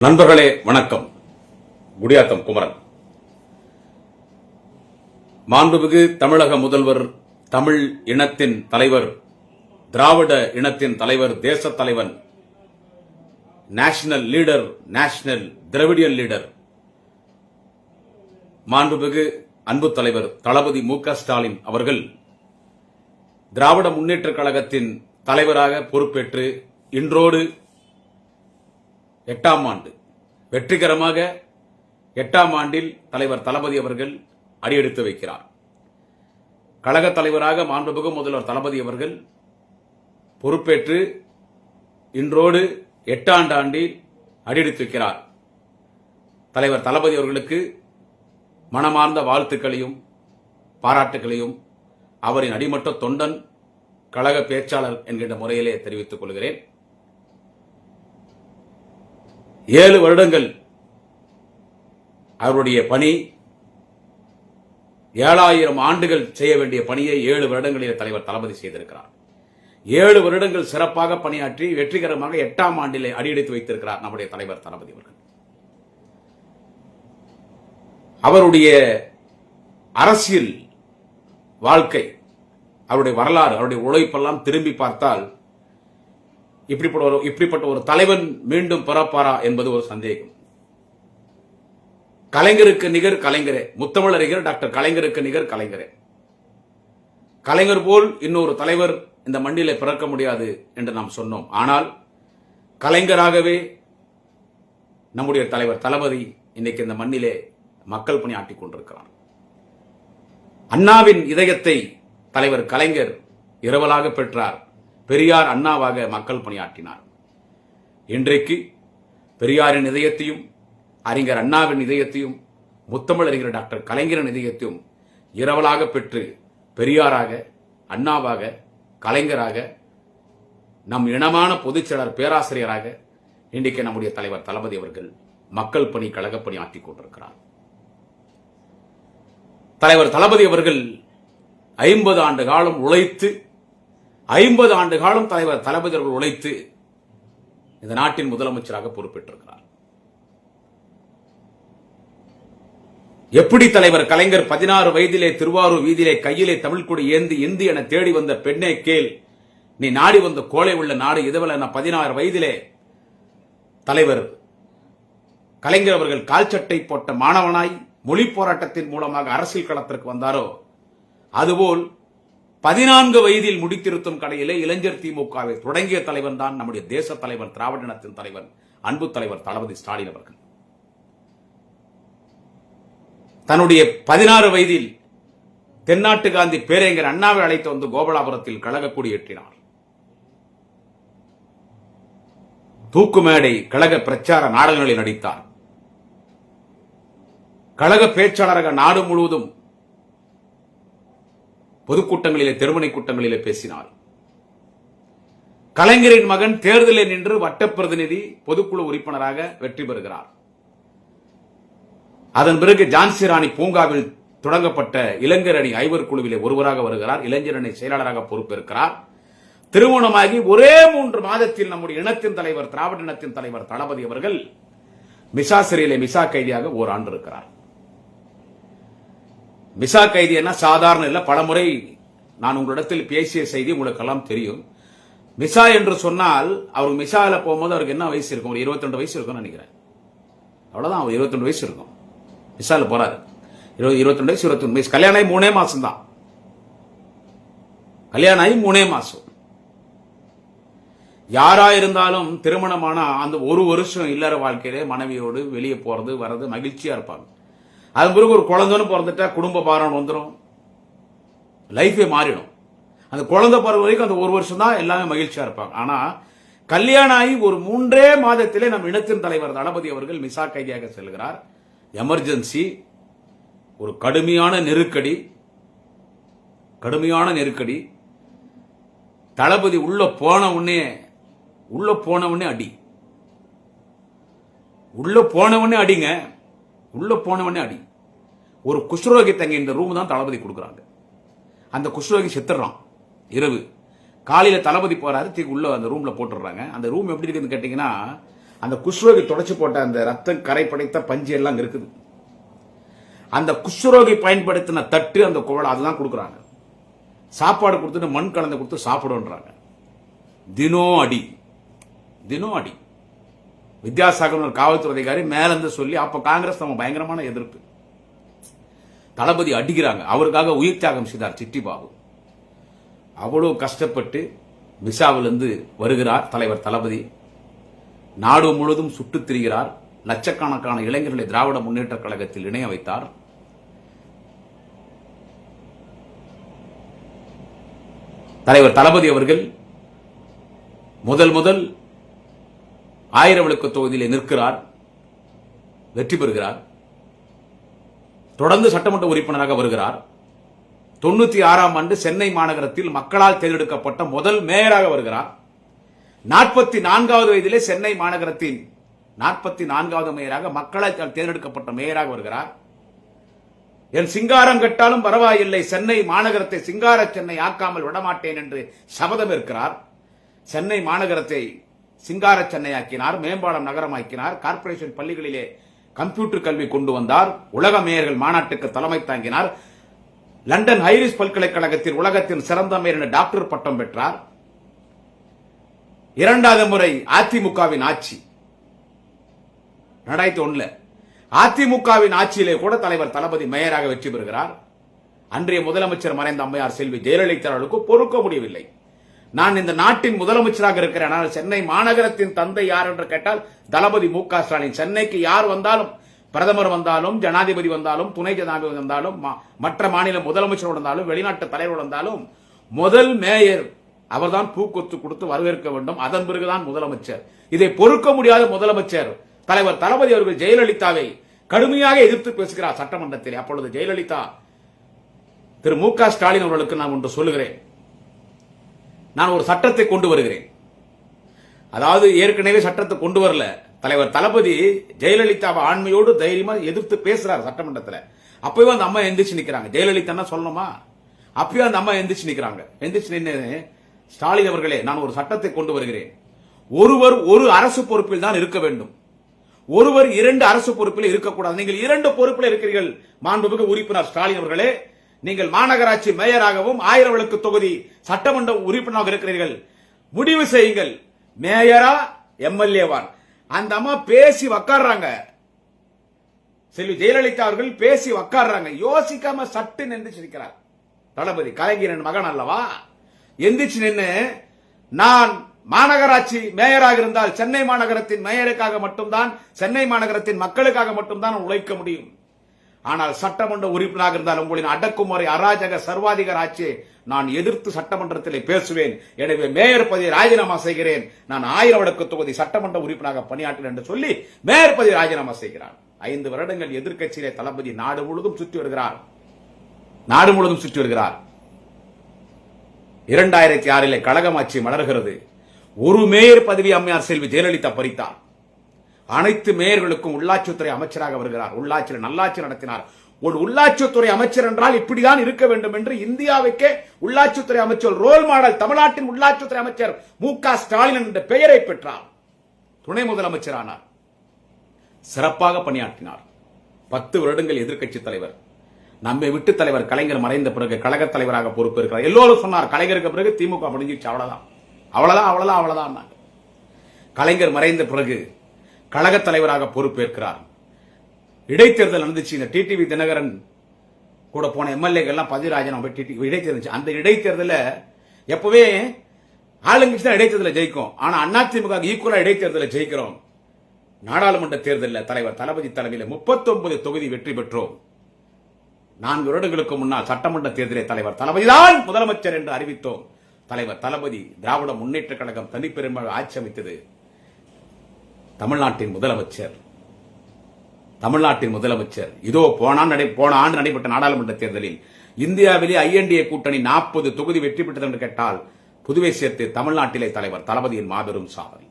நண்பர்களே வணக்கம். குடியாத்தம் குமரன். மாண்புமிகு தமிழக முதல்வர், தமிழ் இனத்தின் தலைவர், திராவிட இனத்தின் தலைவர், தேச தலைவன், national leader, national Dravidian leader, மாண்புமிகு அன்பு தலைவர் தளபதி மு.க. ஸ்டாலின் அவர்கள் திராவிட முன்னேற்றக் கழகத்தின் தலைவராக பொறுப்பேற்று இன்றோடு 8ஆம் ஆண்டு வெற்றிகரமாக 8ஆம் ஆண்டில் தலைவர் தளபதி அவர்கள் அடியெடுத்து வைக்கிறார். கழக தலைவராக மாண்புமிகு முதல்வர் தளபதி அவர்கள் பொறுப்பேற்று இன்றோடு 8ஆம் ஆண்டில் அடியெடுத்து வைக்கிறார். தலைவர் தளபதி அவர்களுக்கு மனமார்ந்த வாழ்த்துக்களையும் பாராட்டுகளையும் அவரின் அடிமட்ட தொண்டன், கழக பேச்சாளர் என்கின்ற முறையிலே தெரிவித்துக் கொள்கிறேன். 7 வருடங்கள் அவருடைய பணி, 7000 ஆண்டுகள் செய்ய வேண்டிய பணியை 7 வருடங்களில் தலைவர் தளபதி செய்திருக்கிறார். 7 வருடங்கள் சிறப்பாக பணியாற்றி வெற்றிகரமாக 8ஆம் ஆண்டிலே அடியெடுத்து வைத்திருக்கிறார் நம்முடைய தலைவர் தளபதி அவர்கள். அவருடைய அரசியல் வாழ்க்கை, அவருடைய வரலாறு, அவருடைய உழைப்பெல்லாம் திரும்பி பார்த்தால் இப்படிப்பட்ட ஒரு தலைவன் மீண்டும் பிறப்பாரா என்பது ஒரு சந்தேகம். கலைஞருக்கு நிகர் கலைஞரே, முத்தமிழறிஞர் டாக்டர் கலைஞருக்கு நிகர் கலைஞரே. கலைஞர் போல் இன்னொரு தலைவர் இந்த மண்ணிலே பிறக்க முடியாது என்று நாம் சொன்னோம். ஆனால் கலைஞராகவே நம்முடைய தலைவர் தளபதி இன்னைக்கு இந்த மண்ணிலே மக்கள் பணி ஆற்றிக் கொண்டிருக்கிறார். அண்ணாவின் இதயத்தை தலைவர் கலைஞர் இரவலாக பெற்றார். பெரியார் அண்ணாவாக மக்கள் பணியாற்றினார். இன்றைக்கு பெரியாரின் இதயத்தையும், அறிஞர் அண்ணாவின் இதயத்தையும், முத்தமிழறிஞர் டாக்டர் கலைஞரின் இதயத்தையும் இரவலாக பெற்று பெரியாராக, அண்ணாவாக, கலைஞராக, நம் இனமான பொதுச்செயலாளர், பேராசிரியராக இன்றைக்கு நம்முடைய தலைவர் தளபதி அவர்கள் மக்கள் பணி, கழகப்பணி ஆற்றிக் கொண்டிருக்கிறார். தலைவர் தளபதி அவர்கள் 50 ஆண்டு காலம் உழைத்து, 50 ஆண்டு காலம் தலைவர் தளபதி அவர்கள் உழைத்து இந்த நாட்டின் முதலமைச்சராக பொறுப்பேற்றிருக்கிறார். எப்படி தலைவர் கலைஞர் 16 வயதிலே திருவாரூர் வீதியிலே கையிலே தமிழ் கொடி ஏந்தி இந்தி என தேடி வந்த பெண்ணே கேள், நீ நாடி வந்த கோலை உள்ள நாடு இதுவல்ல என 16 வயதிலே தலைவர் கலைஞர் அவர்கள் கால்சட்டை போட்ட மாணவனாய் மொழி போராட்டத்தின் மூலமாக அரசியல் களத்திற்கு வந்தாரோ, அதுபோல் 14 வயதில் முடித்திருத்தும் கடையிலே இளைஞர் திமுகவை தொடங்கிய தலைவன் தான் நம்முடைய தேச தலைவர், திராவிட இனத்தின் தலைவர், அன்பு தலைவர் தளபதி ஸ்டாலின் அவர்கள். தன்னுடைய 16 வயதில் தென்னாட்டு காந்தி பேரறிஞர் அண்ணாவை அழைத்து வந்து கோபாலபுரத்தில் கழக கொடி ஏற்றினார். தூக்குமேடை கழக பிரச்சார நாடகங்களில் நடித்தார். கழக பேச்சாளராக நாடு முழுவதும் பொதுக்கூட்டங்களிலே, தெருமனை கூட்டங்களிலே பேசினார். கலைஞரின் மகன் தேர்தலில் நின்று வட்ட பிரதிநிதி, பொதுக்குழு உறுப்பினராக வெற்றி பெறுகிறார். அதன் பிறகு ஜான்சி ராணி பூங்காவில் தொடங்கப்பட்ட இளைஞர் அணி ஐவர் குழுவிலே ஒருவராக வருகிறார். இளைஞர் அணி செயலாளராக பொறுப்பேற்கிறார். திருமணமாகி ஒரே 3 மாதத்தில் நம்முடைய இனத்தின் தலைவர், திராவிட இனத்தின் தலைவர் தளபதி அவர்கள் மிசா சிறையிலே மிசா கைதியாக ஓராண்டு இருக்கிறார். மிசா கைதி என்ன சாதாரண இல்ல. பலமுறை நான் உங்களிடத்தில் பேசிய செய்தி உங்களுக்கு எல்லாம் தெரியும். மிசா என்று சொன்னால் அவர் மிசால போகும்போது அவருக்கு என்ன வயசு இருக்கும்? ஒரு 22 வயசு இருக்கும் நினைக்கிறேன். அவ்வளவுதான், அவர் 22 வயசு இருக்கும். மிசால போறாரு. 22 வயசு, 21 வயசு. கல்யாணம் ஆகி 3 மாசம் தான். கல்யாணம் ஆகி 3 மாசம். யாரா இருந்தாலும் திருமணமான அந்த ஒரு வருஷம் இல்லற வாழ்க்கையிலே மனைவியோடு வெளியே போறது வர்றது மகிழ்ச்சியா இருப்பாங்க. அது பிறகு ஒரு குழந்தைன்னு பிறந்துட்டா குடும்ப பாரம் வந்துடும், லைஃபே மாறிடும். அந்த குழந்தை பிறகு வரைக்கும் அந்த ஒரு வருஷம் தான் எல்லாமே மகிழ்ச்சியா இருப்பாங்க. ஆனா கல்யாணம் ஆகி ஒரு 3 மாதத்திலே நம் இனத்தின் தலைவர் தளபதி அவர்கள் மிசா கைதியாக செல்கிறார். எமர்ஜென்சி, ஒரு கடுமையான நெருக்கடி. தளபதி உள்ள போன உடனே அடி, உள்ள போனவனே அடி. ஒரு குஷ்ரோகி தங்க இந்த ரூம் தான் தளபதி கொடுக்குறாங்க. அந்த குஷ்ரோகி செத்துறான் இரவு. காலையில தளபதி போறாரு, தூக்கி உள்ள அந்த ரூம்ல போட்டுறாங்க. அந்த ரூம் எப்படி இருக்குன்னு கேட்டீங்கன்னா, அந்த குஷ்ரோகி தொடச்சு போட்ட அந்த ரத்தம் கரை படைத்த பஞ்சு எல்லாம் இருக்குது. அந்த குஷ்ரோகி பயன்படுத்தின தட்டு அந்த குவளை அதுதான் கொடுக்குறாங்க. சாப்பாடு கொடுத்துட்டு மண் கலந்து கொடுத்து சாப்பிடுன்றாங்க. தினம் அடி தினம் அடி. வித்யாசாகர் காவல்துறை அதிகாரி மேலிருந்து சொல்லி அப்ப காங்கிரஸ் நம்ம பயங்கரமான எதிர்ப்பு. தளபதி அடிக்கிறாங்க. அவருக்காக உயிர் தியாகம் செய்தார் சிட்டி பாபு. அவ்வளவு கஷ்டப்பட்டு மிசாவிலிருந்து வருகிறார் தலைவர் தளபதி. நாடு முழுவதும் சுட்டுத் திரிகிறார். லட்சக்கணக்கான இளைஞர்களை திராவிட முன்னேற்ற கழகத்தில் இணைய வைத்தார். தலைவர் தளபதி அவர்கள் முதல் 1000 விளக்கு தொகுதியிலே நிற்கிறார், வெற்றி பெறுகிறார். தொடர்ந்து சட்டமன்ற உறுப்பினராக வருகிறார். 96ஆம் ஆண்டு சென்னை மாநகரத்தில் மக்களால் தேர்ந்தெடுக்கப்பட்ட முதல் மேயராக வருகிறார். 44வது வயதிலே சென்னை மாநகரத்தின் 44வது மேயராக மக்களால் தேர்ந்தெடுக்கப்பட்ட மேயராக வருகிறார். என் சிங்காரம் கட்டாலும் பரவாயில்லை, சென்னை மாநகரத்தை சிங்கார சென்னை ஆக்காமல் விடமாட்டேன் என்று சபதம் இருக்கிறார். சென்னை மாநகரத்தை சிங்கார சென்னை ஆக்கினார், மேம்பாலம் நகரமாக்கினார், கார்ப்பரேஷன் பள்ளிகளிலே கம்ப்யூட்டர் கல்வி கொண்டு வந்தார், உலக மேயர்கள் மாநாட்டுக்கு தலைமை தாங்கினார், லண்டன் ஐரிஷ் பல்கலைக்கழகத்தில் உலகத்தின் சிறந்த மேயர் என்ற டாக்டர் பட்டம் பெற்றார். 2வது முறை அதிமுகவின் ஆட்சி 2001 அதிமுகவின் ஆட்சியிலே கூட தலைவர் தளபதி மேயராக வெற்றி பெறுகிறார். அன்றைய முதலமைச்சர் மறைந்த அம்மையார் செல்வி ஜெயலலிதா அவர்களுக்கு பொறுக்க முடியவில்லை. நான் இந்த நாட்டின் முதலமைச்சராக இருக்கிறேன், ஆனால் சென்னை மாநகரத்தின் தந்தை யார் என்று கேட்டால் தளபதி மு.க. ஸ்டாலின். சென்னைக்கு யார் வந்தாலும், பிரதமர் வந்தாலும், ஜனாதிபதி வந்தாலும், துணை ஜனாதிபதி வந்தாலும், மற்ற மாநில முதலமைச்சர் வந்தாலும், வெளிநாட்டு தலைவர் வந்தாலும் முதல் மேயர் அவர்தான் பூக்கொத்து கொடுத்து வரவேற்க வேண்டும். அதன் பிறகுதான் முதலமைச்சர். இதை பொறுக்க முடியாத முதலமைச்சர் தலைவர் தளபதி அவர்கள் ஜெயலலிதாவை கடுமையாக எதிர்த்து பேசுகிறார் சட்டமன்றத்தில். அப்பொழுது ஜெயலலிதா திரு மு.க. ஸ்டாலின் அவர்களுக்கு நான் ஒன்று சொல்லுகிறேன், நான் ஒரு சட்டத்தை கொண்டு வருகிறேன். அதாவது ஏற்கனவே சட்டத்தை கொண்டு வரல, தலைவர் தளபதி ஜெயலலிதாவை ஆண்மையோடு தைரியமா எதிர்த்து பேசுறாரு சட்டமன்றத்தில். அப்பவே அந்த அம்மா எந்திரிச்சு நிக்கிறாங்க. ஜெயலலிதா சொல்லணுமா? அப்பயும் அந்த அம்மா எந்திரிச்சு நிக்கிறாங்க. எந்திரிச்சு நின்று, ஸ்டாலின் அவர்களே, நான் ஒரு சட்டத்தை கொண்டு வருகிறேன். ஒருவர் ஒரு அரசு பொறுப்பில் தான் இருக்க வேண்டும், ஒருவர் 2 அரசு பொறுப்பில் இருக்கக்கூடாது. நீங்கள் 2 பொறுப்பில் இருக்கிறீர்கள் மாண்புமிகு உறுப்பினர் ஸ்டாலின் அவர்களே. நீங்கள் மாநகராட்சி மேயராகவும் 1000 விளக்கு தொகுதி சட்டமன்ற உறுப்பினராக இருக்கிறீர்கள். முடிவு செய்யுங்கள், மேயரா எம்எல்ஏவா? அந்த அம்மா பேசி உக்காடுறாங்க. செல்வி ஜெயலலிதா அவர்கள் பேசி உக்காடுறாங்க. யோசிக்காம சட்டு எந்திரிச்சு நிற்கிறார் தளபதி. கலைஞரின் மகன் அல்லவா? எந்திரிச்சு நின்று, நான் மாநகராட்சி மேயராக இருந்தால் சென்னை மாநகரத்தின் மேயருக்காக மட்டும்தான், சென்னை மாநகரத்தின் மக்களுக்காக மட்டும்தான் உழைக்க முடியும். ஆனால் சட்டமன்ற உறுப்பினராக இருந்தால் உங்களின் அடக்குமுறை அராஜக சர்வாதிகார ஆட்சியை நான் எதிர்த்து சட்டமன்றத்தில் பேசுவேன். எனவே மேயர் பதவியை ராஜினாமா செய்கிறேன். நான் 1000 விளக்கு தொகுதி சட்டமன்ற உறுப்பினராக பணியாற்றுகிறேன் என்று சொல்லி மேயர் பதவியை ராஜினாமா செய்கிறார். 5 வருடங்கள் எதிர்க்கட்சியிலே தளபதி நாடு முழுவதும் சுற்றி வருகிறார். 2006 கழகம் ஆட்சி மலர்கிறது. ஒரு மேயர் பதவி அம்மையார் செல்வி ஜெயலலிதா பறித்தார். அனைத்து மேயர்களுக்கும் உள்ளாட்சித்துறை அமைச்சராக வருகிறார். உள்ளாட்சியில் நல்லாட்சி நடத்தினார். ஒரு உள்ளாட்சித்துறை அமைச்சர் என்றால் இப்படிதான் இருக்க வேண்டும் என்று இந்தியாவுக்கே உள்ளாட்சித்துறை அமைச்சர் ரோல் மாடல் தமிழ்நாட்டின் உள்ளாட்சித்துறை அமைச்சர் மு.க. ஸ்டாலின் என்ற பெயரை பெற்றார். துணை முதலமைச்சரானார். சிறப்பாக பணியாற்றினார். 10 வருடங்கள் எதிர்க்கட்சி தலைவர். நம்மை விட்டு தலைவர் கலைஞர் மறைந்த பிறகு கழக தலைவராக பொறுப்பேற்கிறார். எல்லோரும் சொன்னார், கலைஞருக்கு பிறகு திமுக முடிஞ்சிச்சு, அவ்வளவுதான். கலைஞர் மறைந்த பிறகு கழக தலைவராக பொறுப்பேற்கிறார். இடைத்தேர்தல் நடந்துச்சு. இந்த டிடிவி தினகரன் கூட போன எம்எல்ஏக்கள் எல்லாம் பதவி ராஜினாமா இடைத்தேர்தல். அந்த இடைத்தேர்தல எப்பவே ஆளுங்கட்சி தான் இடைத்தேர்தல ஜெயிக்கும். ஆனா அதிமுக ஈக்குவலா இடைத்தேர்தல ஜெயிக்கிறோம். நாடாளுமன்ற தேர்தலில் தலைவர் தளபதி தலைமையில் 39 தொகுதி வெற்றி பெற்றோம். 4 வருடங்களுக்கு முன்னால் சட்டமன்ற தேர்தலில் தலைவர் தளபதிதான் முதலமைச்சர் என்று அறிவித்தோம். தலைவர் தளபதி திராவிட முன்னேற்ற கழகம் தனிப்பெரும்பான்மை ஆட்சி அமைத்தது. தமிழ்நாட்டின் முதலமைச்சர் இதோ போன ஆண்டு நடைபெற்ற நாடாளுமன்ற தேர்தலில் இந்தியாவிலே ஐஎன்டிஏ கூட்டணி 40 தொகுதி வெற்றி பெற்றது என்று கேட்டால் புதுவை சேர்த்து தமிழ்நாட்டிலே தலைவர் தளபதியின் மாபெரும் சாதனை.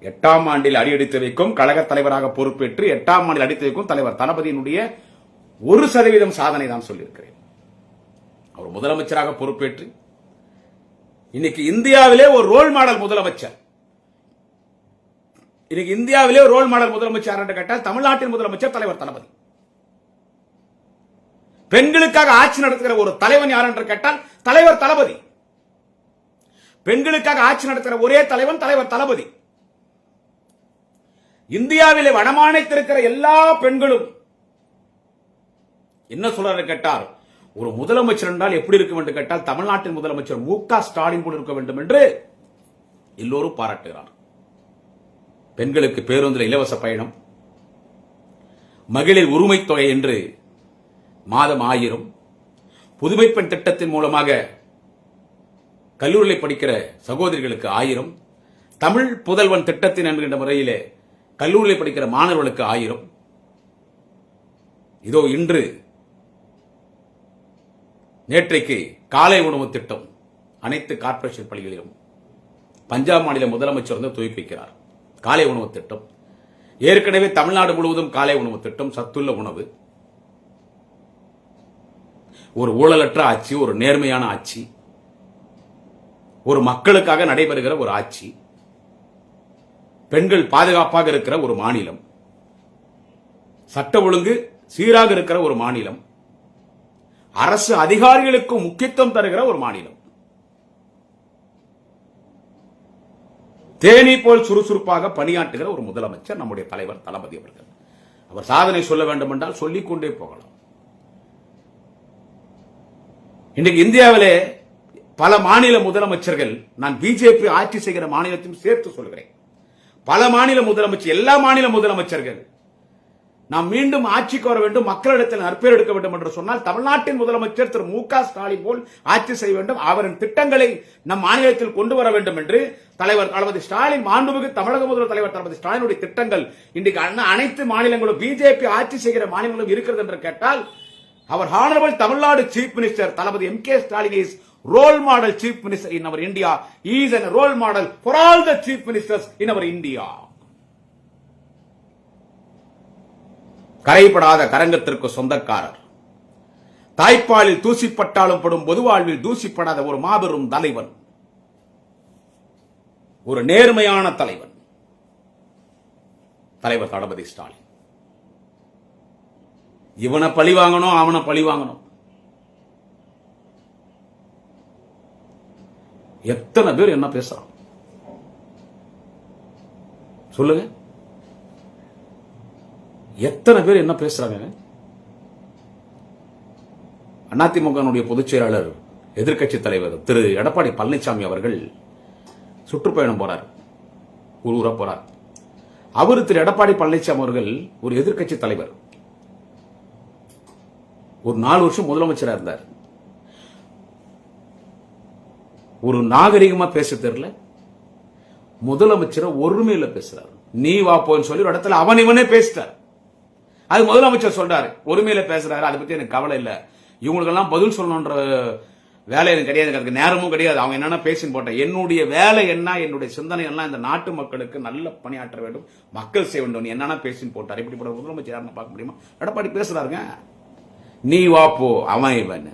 8ஆம் ஆண்டில் அடியெடுத்து வைக்கும் கழக தலைவராக பொறுப்பேற்று 8ஆம் ஆண்டில் அடித்து வைக்கும் தலைவர் தளபதியினுடைய 1% சாதனை தான் சொல்லியிருக்கிறேன். அவர் முதலமைச்சராக பொறுப்பேற்று இன்னைக்கு இந்தியாவிலே ஒரு ரோல் மாடல் முதலமைச்சர். இன்னைக்கு இந்தியாவிலே ரோல் மாடல் முதலமைச்சர் என்று கேட்டால் தமிழ்நாட்டின் முதலமைச்சர் தலைவர் தளபதி. பெண்களுக்காக ஆட்சி நடத்துகிற ஒரு தலைவன் யார் என்று கேட்டால் தலைவர் தளபதி. பெண்களுக்காக ஆட்சி நடத்துகிற ஒரே தலைவன் தலைவர் தளபதி. இந்தியாவிலே வடமாநிலத்திருக்கிற எல்லா பெண்களும் என்ன சொல்றாரு கேட்டால், ஒரு முதலமைச்சர் என்றால் எப்படி இருக்க வேண்டும் கேட்டால் தமிழ்நாட்டின் முதலமைச்சர் மு.க. ஸ்டாலின் போல இருக்க வேண்டும் என்று எல்லோரும் பாராட்டுகிறார். பெண்களுக்கு பேருந்தில் இலவச பயணம், மகளிர் உரிமை தொகை என்று மாதம் 1000, புதுமை பெண் திட்டத்தின் மூலமாக கல்லூரியில் படிக்கிற சகோதரிகளுக்கு 1000, தமிழ் புதல்வன் திட்டத்தின் என்கின்ற முறையிலே கல்லூரியில் படிக்கிற மாணவர்களுக்கு 1000. இதோ இன்று நேற்றைக்கு காலை உணவு திட்டம் அனைத்து கார்ப்பரேஷன் பள்ளிகளிலும் பஞ்சாப் மாநில முதலமைச்சர் வந்து துவக்கி வைக்கிறார். காலை உணவு திட்டம் ஏற்கனவே தமிழ்நாடு முழுவதும் காலை உணவு திட்டம், சத்துள்ள உணவு. ஒரு ஊழலற்ற ஆட்சி, ஒரு நேர்மையான ஆட்சி, ஒரு மக்களுக்காக நடைபெறுகிற ஒரு ஆட்சி, பெண்கள் பாதுகாப்பாக இருக்கிற ஒரு மாநிலம், சட்ட ஒழுங்கு சீராக இருக்கிற ஒரு மாநிலம், அரசு அதிகாரிகளுக்கு முக்கியத்துவம் தருகிற ஒரு மாநிலம். தேனி போல் சுறுசுறுப்பாக பணியாற்றுகிற ஒரு முதலமைச்சர் நம்முடைய தலைவர் தளபதி அவர்கள். அவர் சாதனை சொல்ல வேண்டும் என்றால் சொல்லிக் கொண்டே போகலாம். இன்றைக்கு இந்தியாவிலே பல மாநில முதலமைச்சர்கள், நான் பிஜேபி ஆட்சி செய்கிற மாநிலத்தையும் சேர்த்து சொல்கிறேன், பல மாநில முதலமைச்சர், எல்லா மாநில முதலமைச்சர்கள் நாம் மீண்டும் ஆட்சிக்கு வர வேண்டும், மக்களிடத்தில் நற்பெயர் எடுக்க வேண்டும் என்று சொன்னால் தமிழ்நாட்டின் முதலமைச்சர் திரு மு.க. ஸ்டாலின் போல் ஆட்சி செய்ய வேண்டும், அவரின் திட்டங்களை நம் மாநிலத்தில் கொண்டு வர வேண்டும் என்று தலைவர் தளபதி ஸ்டாலின், மாண்புமிகு தமிழக முதல்வர் தலைவர் தளபதி ஸ்டாலினுடைய திட்டங்கள் இன்றைக்கு அனைத்து மாநிலங்களும் பிஜேபி ஆட்சி செய்கிற மாநிலங்களும் இருக்கிறது என்று கேட்டால், அவர் honourable Tamil Nadu chief minister Thalapathy M.K. Stalin is role model chief minister in our India. He is a role model for all the chief ministers in our India. கரைப்படாத கரங்கத்திற்கு சொந்தக்காரர், தாய்ப்பாலில் தூசிப்பட்டாலும் படும் பொது வாழ்வில் தூசிப்படாத ஒரு மாபெரும் தலைவன், ஒரு நேர்மையான தலைவன் தலைவர் தளபதி ஸ்டாலின். இவனை பழி வாங்கணும், அவனை பழி வாங்கணும். எத்தனை பேர் என்ன பேசுறான் சொல்லுங்க, எத்தனை பேர் என்ன பேசுறாங்க. அதிமுக பொதுச் செயலாளர் எதிர்க்கட்சி தலைவர் திரு எடப்பாடி பழனிசாமி அவர்கள் சுற்றுப்பயணம் போறார், ஊரூரா போறார். அவர் திரு எடப்பாடி பழனிசாமி அவர்கள் ஒரு எதிர்க்கட்சி தலைவர், ஒரு 4 வருஷம் முதலமைச்சரா இருந்தார். ஒரு நாகரிகமா பேச தெரியல, முதலமைச்சரை ஒருமையில பேசுறாரு. நீ வா போன்னு சொல்லி ஒரு இடத்துல அவன் இவனே பேசிட்டார். அது முதலமைச்சர் சொல்றாரு, ஒருமையில பேசுறாரு, அதை பத்தி எனக்கு கவலை இல்ல, இவங்களுக்கெல்லாம் பதில் சொல்லணும்ன்ற வேலை எனக்கு கிடையாது, எனக்கு நேரமும் கிடையாது, அவங்க என்னன்னா பேசின்னு போட்ட, என்னுடைய வேலை என்ன, என்னுடைய சிந்தனை எல்லாம் இந்த நாட்டு மக்களுக்கு நல்ல பணியாற்ற வேண்டும், மக்கள் செய்ய வேண்டும், என்னன்னா பேசின்னு போட்டார். இப்படிப்பட்ட முதலமைச்சர் யாருன்னு பார்க்க முடியுமா? எடப்பாடி பேசுறாருங்க, நீ வா போ, அவன் இவன்.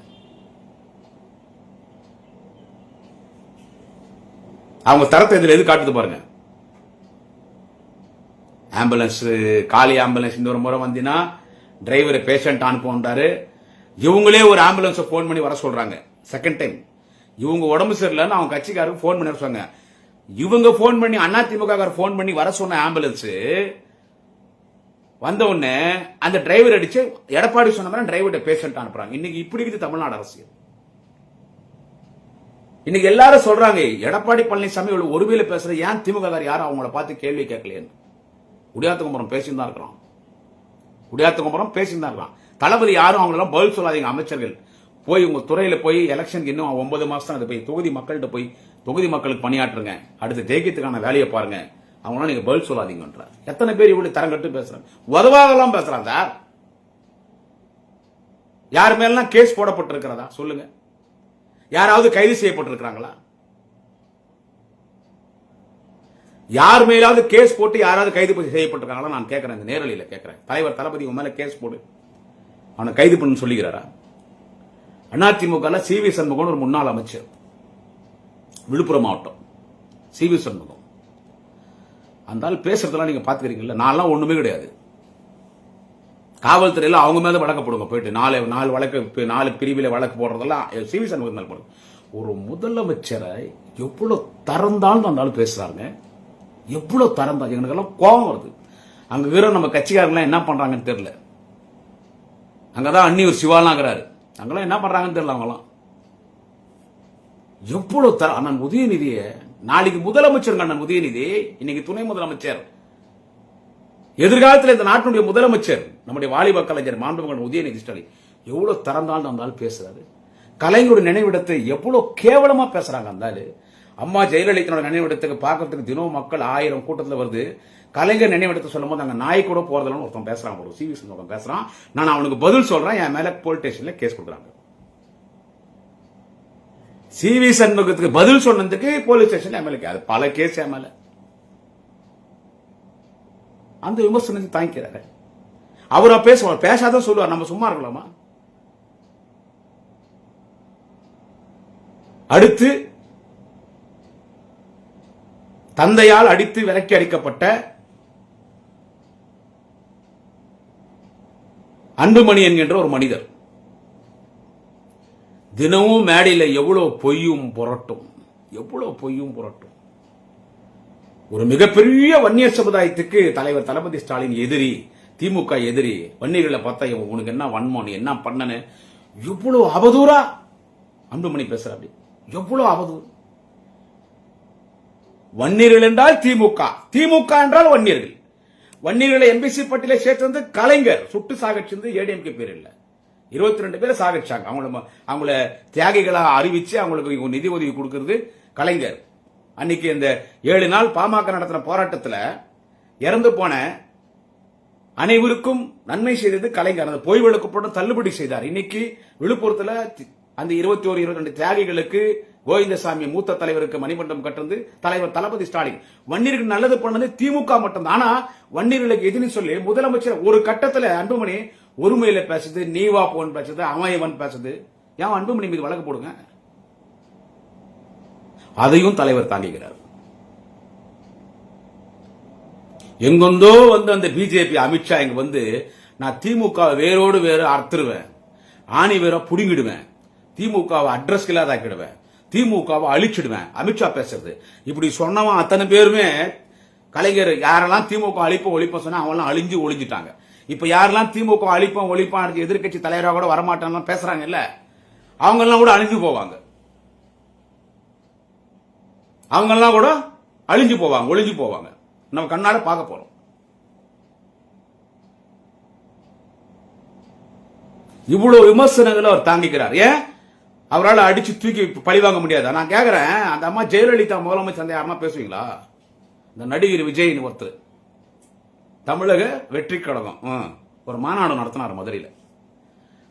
அவங்க தரத்தை இதுல எது காட்டுது பாருங்க. ஆம்புலன்ஸ், காலி ஆம்புலன்ஸ் இந்த ஒரு முறை வந்தீங்கன்னா டிரைவர் பேஷண்ட் அனுப்புறாரு. இவங்களே ஒரு ஆம்புலன்ஸ் போன் பண்ணி வர சொல்றாங்க. செகண்ட் டைம் இவங்க உடம்பு சரியில்லைன்னு அவங்க கட்சிக்காரருக்கு போன் பண்ணி வர சொன்னாங்க. இவங்க போன் பண்ணி அதிமுக போன் பண்ணி வர சொன்ன ஆம்புலன்ஸ் வந்த உடனே அந்த டிரைவர் அடிச்சு எடப்பாடி சொன்ன மாதிரி டிரைவர்கிட்ட பேஷண்ட் அனுப்புறாங்க. இன்னைக்கு இப்படி இருக்குது தமிழ்நாடு அரசியல். இன்னைக்கு எல்லாரும் சொல்றாங்க, எடப்பாடி பழனிசாமி ஒருவேளை பேசுற, ஏன் திமுக யாரும் அவங்கள பார்த்து கேள்வி கேட்கலையேன்னு. குடியாத்தகுமரம் பேசிட்டு தான் இருக்கிறோம், குடியாத்தகுமரம் பேசிட்டு தான் இருக்கிறோம். தளபதி யாரும் அவங்களெல்லாம் பதில் சொல்லாதீங்க. அமைச்சர்கள் போய் உங்க துறையில போய் எலெக்ஷனுக்கு இன்னும் 9 மாசம் தான், போய் தொகுதி மக்கள்கிட்ட போய் தொகுதி மக்களுக்கு பணியாற்றுங்க, அடுத்து ஜெயிக்கிறதுக்கான வேலையை பாருங்க, அவங்களாம் நீங்க பதில் சொல்லாதீங்கன்றார். எத்தனை பேர் இவ்வளவு தரங்கட்டு பேசுறாங்க, உதவாகலாம் பேசுறாங்க சார். யார் மேலாம் கேஸ் போடப்பட்டிருக்கிறதா சொல்லுங்க? யாராவது கைது செய்யப்பட்டிருக்கிறாங்களா? யார் மேலாவது கேஸ் போட்டு யாராவது கைது செய்யப்பட்டிருக்காங்களா? நான் கேட்கிறேன், இந்த நேரலையில கேட்கிறேன். தலைவர் தளபதி உன் மேல கேஸ் போடு, அவனை கைது பண்ணு சொல்லுகிறாரா? அதிமுக சி.வி. சண்முகம் ஒரு முன்னாள் அமைச்சர், விழுப்புரம் மாவட்டம் சி.வி. சண்முகம், அந்த ஆள் பேசுறதெல்லாம் நீங்க பாத்துக்கிறீங்கல்ல, நான்லாம் ஒண்ணுமே கிடையாது. காவல்துறையில அவங்க மேல வழக்கு போடுங்க, போயிட்டு நாலு வழக்கு 4 பிரிவில வழக்கு போடுறதெல்லாம் சிவி சண்முகம் மேல போடுங்க. ஒரு முதலமைச்சரை எவ்வளவு தரந்தாலும் அந்த ஆள் பேசுறாங்க, எவ்வளவு தரந்தா, எங்களுக்கெல்லாம் கோபம் வருது. அங்க இருக்கிற நம்ம கட்சிக்காரங்களாம் என்ன பண்றாங்கன்னு தெரியல. அங்கதான் அன்னியூர் சிவாலாங்கிறாரு, அங்கெல்லாம் என்ன பண்றாங்கன்னு தெரியல. அவங்களாம் எவ்வளவு அண்ணன் உதயநிதியை, நாளைக்கு முதலமைச்சர் அண்ணன் உதயநிதி, இன்னைக்கு துணை முதலமைச்சர், எதிர்காலத்தில் இந்த நாட்டினுடைய முதலமைச்சர் நம்முடைய வாலிப கலைஞர் மாண்புமிகு உதயநிதி ஸ்டாலின் எவ்வளவு தரந்தாலும் அந்த ஆள் பேசுறாரு. கலைஞருடைய நினைவிடத்தை எவ்வளவு கேவலமா பேசுறாங்க அந்த ஆளு. அம்மா ஜெயலலிதா நினைவிடத்துக்கு பார்க்கறதுக்கு தினம் மக்கள் 1000 கூட்டத்தில் வருது. கலைஞர் நினைவிடத்தை சொல்லும் போது அங்க நாய் கூட போறதுல ஒருத்தன் பேசுறான், ஒரு சிவி சண்முகம் பேசுறான். நான் அவனுக்கு பதில் சொல்றேன், என் மேல போலீஸ் ஸ்டேஷன்ல கேஸ் கொடுக்குறாங்க. சிவி சண்முகத்துக்கு பதில் சொன்னதுக்கு போலீஸ் ஸ்டேஷன்ல என் மேல பல கேஸ் என் மேல. அந்த விமர்சனத்தை தாங்கிக்கிறாரு. அவரா பேசுவார், பேசாதான் சொல்லுவார். நம்ம சும்மா இருக்கலாமா? அடுத்து தந்தையால் அடித்து விலக்கி அடிக்கப்பட்ட அன்புமணி என்கின்ற ஒரு மனிதர் தினமும் மேடையில் எவ்வளவு பொய்யும் புரட்டும், எவ்வளவு பொய்யும் புரட்டும். ஒரு மிகப்பெரிய வன்னியர் சமுதாயத்துக்கு தலைவர் தளபதி ஸ்டாலின் எதிரி, திமுக எதிரி. வன்னியர்களை பார்த்தா உனக்கு என்ன வன்மம், என்ன பண்ணனு, எவ்வளவு அவதூறா அன்புமணி பேசுற. அப்படி எவ்வளவு அவதூறு. வன்னியர்கள் என்றால் திமுக, திமுக என்றால் வன்னியர்கள். வன்னியர்களை எம்பிசி பட்டியலை சேர்த்து கலைஞர் சுட்டு சாகடிச்சிருந்து ஏடிஎம்கே பேர் இல்ல, 22 பேரை சாகடிச்சாங்க. அவங்கள தியாகிகளா அறிவிச்சு அவங்களுக்கு நிதி உதவி கொடுக்கிறது கலைஞர். அன்னைக்கு இந்த 7 நாள் பாமக நடத்தின போராட்டத்தில் இறந்து போன அனைவருக்கும் நன்மை செய்தது கலைஞர். அந்த பொய் வழக்கு போட்டு தள்ளுபடி செய்தார். இன்னைக்கு விழுப்புரத்தில் அந்த 21-22 தியாகிகளுக்கு கோவிந்தசாமி மூத்த தலைவருக்கு மணிமண்டபம் கட்டுறது தலைவர் தளபதி ஸ்டாலின். வன்னியர்களுக்கு நல்லது பண்ணது திமுக மட்டும். ஆனா வன்னியர்களுக்கு எதிர்னு சொல்லி முதலமைச்சர் ஒரு கட்டத்தில் அன்புமணி ஒருமையில பேசுது, நீவா போன் பேசுது, அமையவன் பேசுது. ஏன் அன்புமணி மீது வழக்கு போடுங்க. அதையும் தலைவர் தாங்குகிறார். எங்கொந்தோ வந்து அந்த பிஜேபி அமித்ஷா இங்க வந்து நான் திமுக வேரோடு வேறு அறுத்துருவேன், ஆணி வேற புடுங்கிடுவேன், திமுகவை அட்ரஸ் இல்லாதாக்கிடுவேன், திமுகவை அழிச்சிடுவேன். அமித்ஷா பேசுறது இப்படி சொன்னவன் அத்தனை பேருமே கலைஞர் யாரெல்லாம் திமுக அழிப்போம் ஒழிப்போம் சொன்னா அவெல்லாம் அழிஞ்சு ஒழிஞ்சிட்டாங்க. இப்ப யாரெல்லாம் திமுக அழிப்போம் ஒழிப்பான் எதிர்கட்சி தலைவராக கூட வரமாட்டாங்க பேசுறாங்க இல்ல, அவங்க எல்லாம் கூட அழிஞ்சு போவாங்க. அவங்க எல்லாம் கூட அழிஞ்சு போவாங்க, ஒளிஞ்சு போவாங்க. நம்ம கண்ணால பார்க்க போறோம். இவ்வளவு விமர்சனங்களை அவர் தாங்கிக்கிறார். ஏன் அவரால் அடிச்சு தூக்கி பழி வாங்க முடியாது. நான் கேக்குறேன், அந்த அம்மா ஜெயலலிதா முதலமைச்சர் யாருன்னா பேசுவீங்களா? இந்த நடிகர் விஜய் ஒருத்தர் தமிழக வெற்றி கழகம் ஒரு மாநாடு நடத்தினார் மதுரையில்.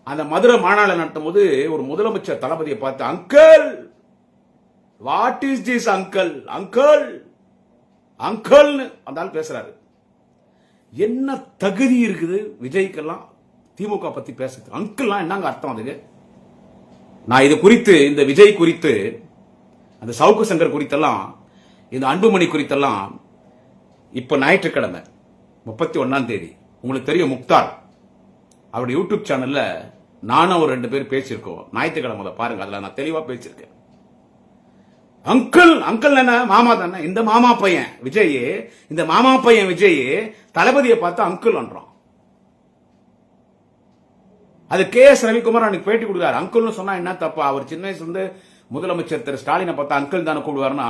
அந்த மதுரை மாநாடு நடத்தும் போது ஒரு முதலமைச்சர் தளபதியை பார்த்து uncle, what is this uncle, uncle uncle அந்த ஆள் பேசுறாரு. என்ன தகுதி இருக்குது விஜய்க்கெல்லாம் திமுக பத்தி பேசுறது? அங்கிள்லாம் என்னங்க அர்த்தம் அதுக்கு? நான் இது குறித்து, இந்த விஜய் குறித்து, அந்த சவுக்கு சங்கர் குறித்தெல்லாம், இந்த அன்புமணி குறித்தெல்லாம் இப்ப ஞாயிற்றுக்கிழமை 31ஆம் தேதி உங்களுக்கு தெரியும் முக்தார் அவருடைய யூடியூப் சேனல்ல நானும் ஒரு 2 பேர் பேசியிருக்கோம். ஞாயிற்றுக்கிழமை பாருங்க, அதுல நான் தெளிவா பேசியிருக்கேன். அங்கிள் அங்கிள் என்ன மாமா தானே. இந்த மாமா பையன் விஜய், இந்த மாமா பையன் விஜய் தளபதியை பார்த்து அங்கிள் அன்றான். அது KS ரவிக்குமார் அன்னைக்கு பேட்டி கொடுத்தாரு. அங்கிள்னு சொன்னா என்ன தப்பா? அவர் சின்ன வயசுல இருந்து முதலமைச்சர் திரு ஸ்டாலினை பார்த்தா அங்கிள் தானே கூப்பிடுவாருன்னா,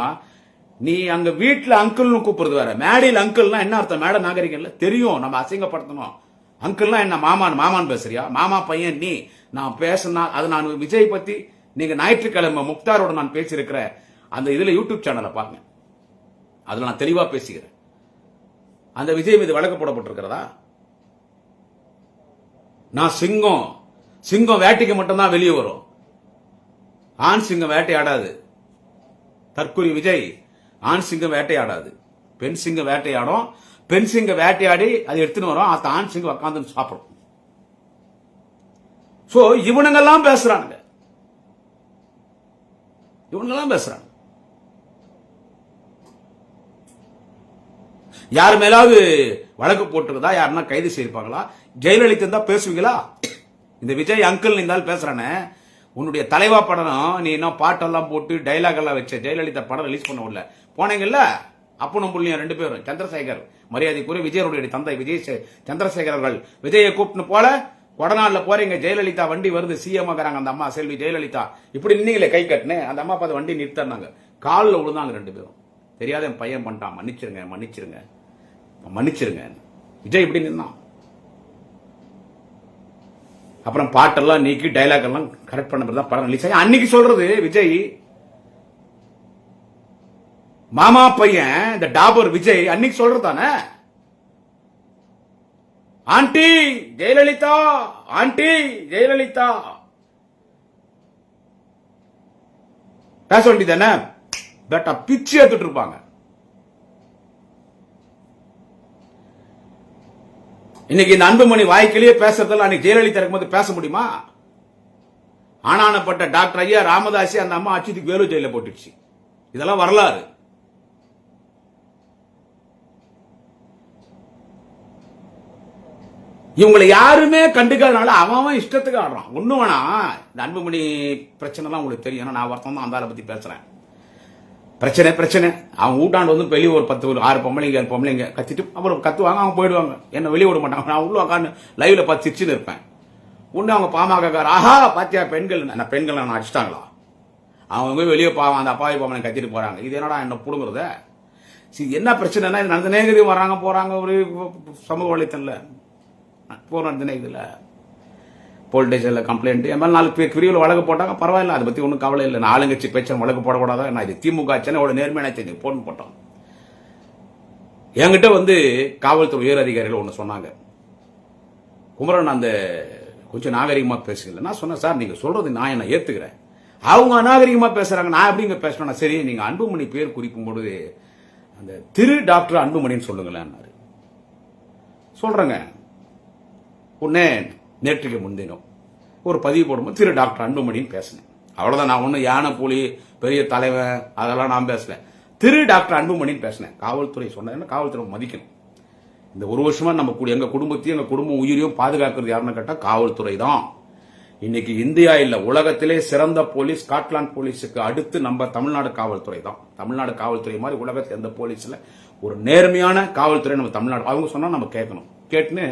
நீ அங்க வீட்டுல அங்கிள்னு கூப்பிடுறது வேற, மேடையில் அங்கிள்னா என்ன அர்த்தம்? மேடை நாகரிகம் இல்ல, தெரியும், நம்ம அசிங்கப்படுத்தணும். அங்கிள்னா என்ன மாமான் பேசுறியா? மாமா பையன் நீ. நான் பேசினா அது நான் விஜய் பத்தி நீங்க ஞாயிற்றுக்கிழமை முக்தாரோட நான் பேசியிருக்கிற அந்த இதுல யூடியூப் சேனலை பாருங்க, அதுல நான் தெளிவா பேசுகிறேன். அந்த விஜய் மீது வழக்கு போடப்பட்டிருக்கிறதா? நான் சிங்கம் வேட்டைக்கு மட்டும்தான் வெளியே வரும், ஆண் சிங்கம் வேட்டையாடாது. தற்கொலை விஜய் ஆண் சிங்கம் வேட்டையாடாது, பெண் சிங்கம் வேட்டையாடும். பெண் சிங்கம் வேட்டையாடி அதை எடுத்துன்னு வரும், அந்த ஆண் சிங்கம் உட்காந்து சாப்பிடும். சோ இவனுங்கெல்லாம் பேசுறானுங்க, இவனுங்கெல்லாம் பேசுறாங்க. யார் மேலாவது வழக்கு போட்டுருதா? யாருன்னா கைது செய்திருப்பாங்களா? ஜெயலலிதா தான் பேசுவீங்களா? இந்த விஜய் அங்கிள் இருந்தாலும் பேசுறானே, உன்னுடைய தலைவா படம் நீ இன்னும் பாட்டெல்லாம் போட்டு டைலாக் எல்லாம் வச்ச ஜெயலலிதா படம் ரிலீஸ் பண்ண முடியல போனீங்கல்ல. அப்பனும் புள்ளியும் 2 பேரும் சந்திரசேகர், மரியாதைக்குரிய விஜயனுடைய தந்தை விஜய் சந்திரசேகர் அவர்கள் விஜயை கூப்பிட்டு போல கொடநாள்ல போறீங்க, ஜெயலலிதா வண்டி வருது, சிஎம் ஆகிறாங்க அந்த அம்மா செல்வி ஜெயலலிதா, இப்படி நின்னீங்களே கை கட்டுன்னு, அந்த அம்மா பார்த்து வண்டி நிறுத்தினாங்க, காலில் விழுந்தாங்க 2 பேரும். தெரியாத என் பையன் பண்ணிட்டான், மன்னிச்சிருங்க மன்னிச்சிருங்க மன்னிச்சிருங்க. விஜய் இப்படி நின்னான். அப்புறம் பாட்டெல்லாம் நீக்கி டைலாக் எல்லாம் கரெக்ட் பண்ணதான் படம் ரிலீஸ் ஆகி அன்னைக்கு சொல்றது விஜய் மாமா பையன் இந்த டாபர் விஜய் அன்னைக்கு சொல்றதானே, ஆண்டி ஜெயலலிதா ஆண்டி ஜெயலலிதா பேச வேண்டியதானே. பேட்டா பிச்சு எடுத்துட்டு இருப்பாங்க. இன்னைக்கு இந்த அன்புமணி வாய்க்கிலேயே பேசுறதெல்லாம் அன்னைக்கு ஜெயலலிதா இருக்கும்போது பேச முடியுமா? ஆனானப்பட்ட டாக்டர் ஐயா ராமதாசி அந்த அம்மா அச்சுத்துக்கு வேலு ஜெயில போட்டுச்சு. இதெல்லாம் வரலாறு. இவங்களை யாருமே கண்டுக்காதனால அவன் இஷ்டத்துக்கு ஆடுறான். ஒண்ணு வேணா இந்த அன்புமணி பிரச்சனை எல்லாம் உங்களுக்கு தெரியும். நான் ஒருத்தன் தான் அந்த பத்தி பேசுறேன். பிரச்சனை பிரச்சனை அவன் ஊட்டாண்டு வந்து வெளியே ஒரு 10 6 பொம்பளைங்க 7 பொம்பளைங்க கத்திட்டு அப்புறம் கத்துவாங்க, அவங்க போயிடுவாங்க. என்ன வெளியே விட மாட்டாங்க. நான் உள்ள உட்காந்து லைவ்ல பார்த்து சிரிச்சுன்னு இருப்பேன். ஒண்ணு அவங்க பாமக ஆஹா பாத்தியா பெண்கள் பெண்கள் நான் அடிச்சிட்டாங்களா, அவங்க போய் வெளியே பாவம் அந்த அப்பாவி பொம்பளை கத்திட்டு போறாங்க. இது என்னடா என்ன புடுங்குறத? என்ன பிரச்சனைனா இது நடந்த நேரடி வராங்க போறாங்க. ஒரு சமூக வலைத்தள போற இதுல போலீஸ் ஸ்டேஷன்ல கம்ப்ளைண்ட் என் மேல 4 பேர் பிரிவில் வழக்கு போட்டாங்க. பரவாயில்ல, அதை பத்தி ஒன்றும் கவலை இல்லை. நான் ஆளுங்கட்சி பேச்ச வழக்கு போடக்கூடாதா? நான் இது திமுக சென்னையோட நேர்மையான தெரிஞ்சு போட்டோம். என்கிட்ட வந்து காவல்துறை உயர் அதிகாரிகள் ஒன்று சொன்னாங்க, குமரன் அந்த கொஞ்சம் நாகரிகமா பேசுகல. நான் சொன்னேன், சார் நீங்க சொல்றது நான் என்ன ஏத்துக்கிறேன், அவங்க அநாகரிகமா பேசுறாங்க, நான் எப்படிங்க பேசணும்? சரி நீங்க அன்புமணி பேர் குறிக்கும் பொழுது அந்த திரு டாக்டர் அன்புமணின்னு சொல்லுங்களேன். சொல்றேங்க. உடனே நேற்றுக்கு முன்தினம் ஒரு பதிவு போடும்போது திரு டாக்டர் அன்புமணின்னு பேசினேன். அவ்வளவுதான். நான் ஒன்னும் யானை புலி பெரிய தலைவன் அதெல்லாம் நான் பேசல. திரு டாக்டர் அன்புமணின்னு பேசினேன். காவல்துறை சொன்னா காவல்துறை மதிக்கணும். இந்த ஒரு வருஷமா நம்ம எங்க குடும்பத்தையும் எங்க குடும்ப உயிரையும் பாதுகாக்கிறது யாருன்னு கேட்டா காவல்துறை தான். இன்னைக்கு இந்தியா இல்ல உலகத்திலே சிறந்த போலீஸ் ஸ்காட்லாந்து போலீஸுக்கு அடுத்து நம்ம தமிழ்நாடு காவல்துறை தான். தமிழ்நாடு காவல்துறை மாதிரி உலகத்தில் எந்த போலீஸ்ல ஒரு நேர்மையான காவல்துறை நம்ம தமிழ்நாடு. அவங்க சொன்னா நம்ம கேட்கணும். கேட்டுன்னு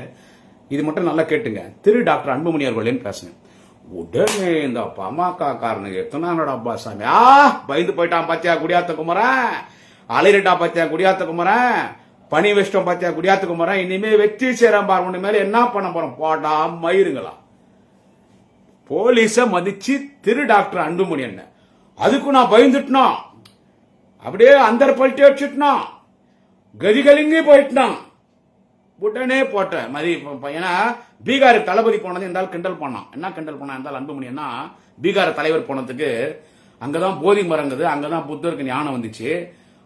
இது மட்டும் நல்லா கேட்டுங்க. திரு டாக்டர் அன்புமணி அவர்களேன்னு பேசுங்க. உடனே இந்த பாமக காரனுக்கு எத்தனாங்கடா அப்பா சாமி பயந்து போயிட்டான் பாத்தியா குடியாத்த குமரன், அலைரிட்டா பாத்தியா குடியாத்த குமரன், பனி வெஷ்டம் பாத்தியா குடியாத்த குமரன், இனிமே வெற்றி சேரம் பாரு உன்ன மேல என்ன பண்ண போறோம் போடா மயிருங்களா. போலீஸ மதிச்சு திரு டாக்டர் அன்புமணி என்ன அதுக்கும் நான் பயந்துட்டா, அப்படியே அந்த பல்ட்டி வச்சுட்டா, கதிகலிங்கி போயிட்டான். உடனே போட்டேன் மதி. ஏன்னா பீகாருக்கு தளபதி போனது இருந்தாலும் கிண்டல் பண்ணான். என்ன கிண்டல் பண்ணா இருந்தாலும் அன்புமணி என்ன பீகார் தலைவர் போனதுக்கு அங்கதான் போதி மரங்குது, அங்கதான் புத்தருக்கு ஞானம் வந்துச்சு,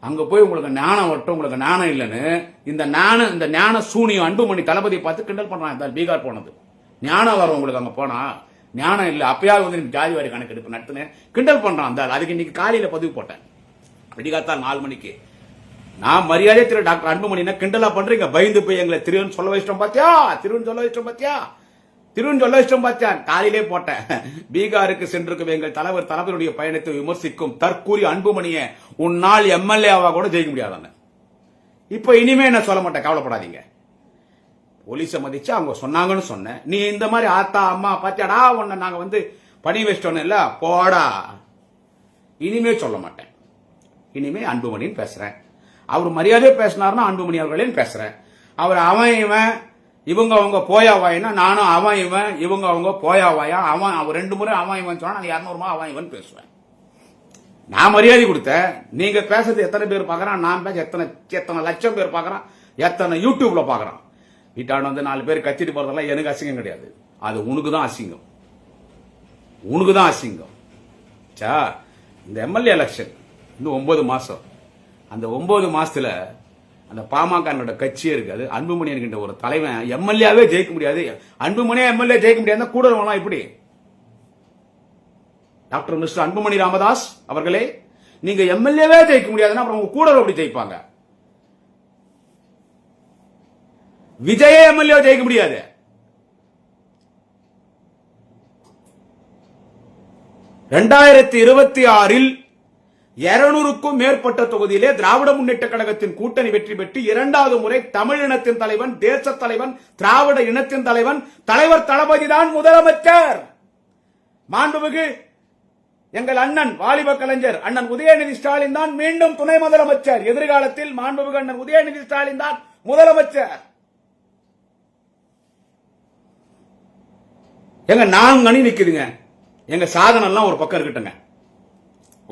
அங்க போய் உங்களுக்கு ஞானம் வரட்டும், உங்களுக்கு ஞானம் இல்லைன்னு இந்த ஞான சூனியம் அன்புமணி தளபதி பார்த்து கிண்டல் பண்றான். இருந்தாலும் பீகார் போனது ஞானம் வரும் உங்களுக்கு, அங்க போனா ஞானம் இல்ல, அப்பயாவது வந்து ஜாதி வாரி கணக்கெடுப்பு நடத்துன்னு கிண்டல் பண்றான். அந்த அதுக்கு இன்னைக்கு காலையில பதிவு போட்டேன். விடிகாத்தால் 4 மணிக்கு. நான் மரியாதை திரு டாக்டர் அன்புமணி கிண்டலா பண்றீங்க, பயந்து போய் எங்களை திருவன் சொல்ல வச்சிட்டோம் பாத்தியா, திருவன் சொல்ல வச்சிட்டோம் பாத்தியா, திருவன் சொல்ல வச்சிட்டோம் பாத்தியா. காலையிலே போட்டேன். பீகாருக்கு சென்றிருக்கும் எங்கள் தலைவர் தளபதியுடைய பயணத்தை விமர்சிக்கும் தற்கூரி அன்புமணியை உன்னால் எம்எல்ஏவா கூட ஜெயிக்க முடியாதான. இப்ப இனிமே என்ன சொல்ல மாட்டேன், கவலைப்படாதீங்க. போலீஸை மதிச்சு அவங்க சொன்னாங்கன்னு சொன்னேன். நீ இந்த மாதிரி ஆத்தா அம்மா பாத்தியாடா உன்ன நாங்க வந்து பணி வச்சிட்டோம் இல்ல போடா, இனிமே சொல்ல மாட்டேன். இனிமே அன்புமணின்னு பேசுறேன். அவர் மரியாதையே பேசினார்னா அன்புமணி அவர்களேன்னு பேசுறேன். அவர் அவன் இவன் இவங்க அவங்க போயாவாயினா நானும் அவன் இவன் இவங்க அவங்க போயாவாயா, அவன் அவர் 2 முறை அவன் இவன் சொன்னா 200 அவன் இவன் பேசுவேன். நான் மரியாதை கொடுத்தேன். நீங்க பேசுறது எத்தனை பேர் பாக்குறான், நான் பேச எத்தனை லட்சம் பேர் பாக்குறான், எத்தனை யூடியூப்ல பாக்குறான். வீட்டாண்டு வந்து 4 பேர் கத்திட்டு போறதெல்லாம் எனக்கு அசிங்கம் கிடையாது. அது உனக்கு தான் அசிங்கம், உனக்கு தான் அசிங்கம். இந்த எம்எல்ஏ எலெக்ஷன் இன்னும் 9 மாசம். அந்த 9 மாசத்துல அந்த பாமக கட்சியே இருக்காது. அன்புமணி என்கின்ற ஒரு தலைவன் எம்எல்ஏவே ஜெயிக்க முடியாது. அன்புமணியே எம்எல்ஏ ஜெயிக்க முடியாது கூட இப்படி. டாக்டர் மிஸ்டர் அன்புமணி ராமதாஸ் அவர்களே, நீங்க எம்எல்ஏவே ஜெயிக்க முடியாதுன்னா அப்புறம் உங்க கூட எப்படி ஜெயிப்பாங்க? விஜய் எம்எல்ஏ ஜெயிக்க முடியாது. ரெண்டாயிரத்தி 26 200க்கும் மேற்பட்ட தொகுதியிலே திராவிட முன்னேற்ற கழகத்தின் கூட்டணி வெற்றி பெற்று இரண்டாவது முறை தமிழ் இனத்தின் தலைவன், தேச தலைவன், திராவிட இனத்தின் தலைவன் தலைவர் தளபதி தான் முதலமைச்சர். மாண்புமிகு எங்கள் அண்ணன் வாலிப கலைஞர் அண்ணன் உதயநிதி ஸ்டாலின் தான் மீண்டும் துணை முதலமைச்சர். எதிர்காலத்தில் மாண்புமிகு அண்ணன் உதயநிதி ஸ்டாலின் தான் முதலமைச்சர். எங்க 4 அணி நிக்குதுங்க. எங்க சாதனம் எல்லாம் ஒரு பக்கம் இருக்கட்டுங்க.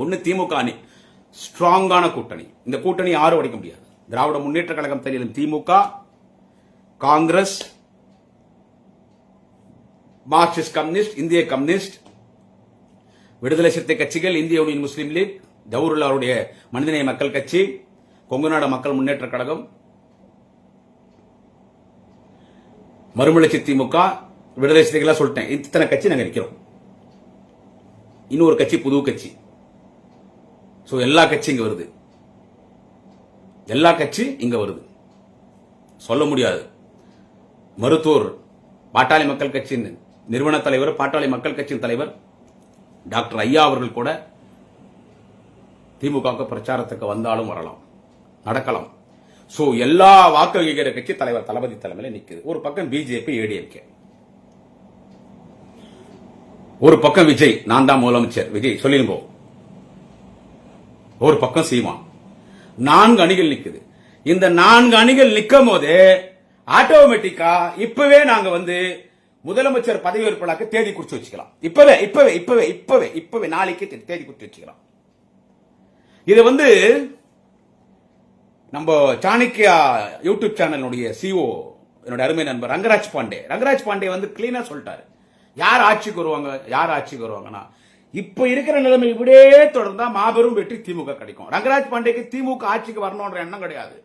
ஒன்னு திமுக அணி, ஸ்ட்ராங்கான கூட்டணி. இந்த கூட்டணி யாரும் உடைக்க முடியாது. திராவிட முன்னேற்ற கழகம் தெரியும், திமுக, காங்கிரஸ், மார்க்சிஸ்ட் கம்யூனிஸ்ட், இந்திய கம்யூனிஸ்ட், விடுதலை சிறுத்தை கட்சிகள், இந்திய யூனியன் முஸ்லீம் லீக், ஜவஹர்லால் அவருடைய மனிதநேய மக்கள் கட்சி, கொங்குநாடு மக்கள் முன்னேற்ற கழகம், மறுமலர்ச்சி திமுக, விடுதலை சிறுத்தைகள் சொல்லிட்டேன். இத்தனை கட்சி நாங்க இருக்கிறோம். இன்னொரு கட்சி புது கட்சி. சோ எல்லா கட்சி இங்க வருது. எல்லா கட்சி இங்க வருது. சொல்ல முடியாது. மருத்துவர் பாட்டாளி மக்கள் கட்சியின் நிறுவன தலைவர், பாட்டாளி மக்கள் கட்சியின் தலைவர் டாக்டர் ஐயா அவர்கள் கூட திமுக பிரச்சாரத்துக்கு வந்தாலும் வரலாம், நடக்கலாம். சோ எல்லா வாக்கு வகிக்கிற கட்சி தலைவர் தளபதி தலைமையில நிக்குது. ஒரு பக்கம் பிஜேபி, ஏடிஎம்கே, ஒரு பக்கம் விஜய், நான் தான் முதலமைச்சர் விஜய் சொல்லிருங்கோ, ஒரு பக்கம் சீமான். 4 அணிகள் நிக்குது. இந்த 4 அணிகள் நிக்கும் போது ஆட்டோமேட்டிக்கா இப்பவே நாங்க முதலமைச்சர் பதவி ஏற்பாடுக்கு தேதி குறிச்சு வச்சுக்கலாம். இப்பவே நாளைக்கு தேதி குறிச்சு வச்சுக்கலாம். இது நம்ம சாணக்கியா யூடியூப் சேனலுடைய சிஓ என்னோட அருமை நண்பர் ரங்கராஜ் பாண்டே கிளீனா சொல்லிட்டாரு. யார் ஆட்சிக்கு வருவாங்கன்னா இப்ப இருக்கிற நிலைமை இப்படியே தொடர்ந்தா மாபெரும் வெற்றி திமுக கிடைக்கும். ரங்கராஜ் பாண்டேக்கு திமுக ஆட்சிக்கு வரணும்ன்ற எண்ணம் கிடையாது.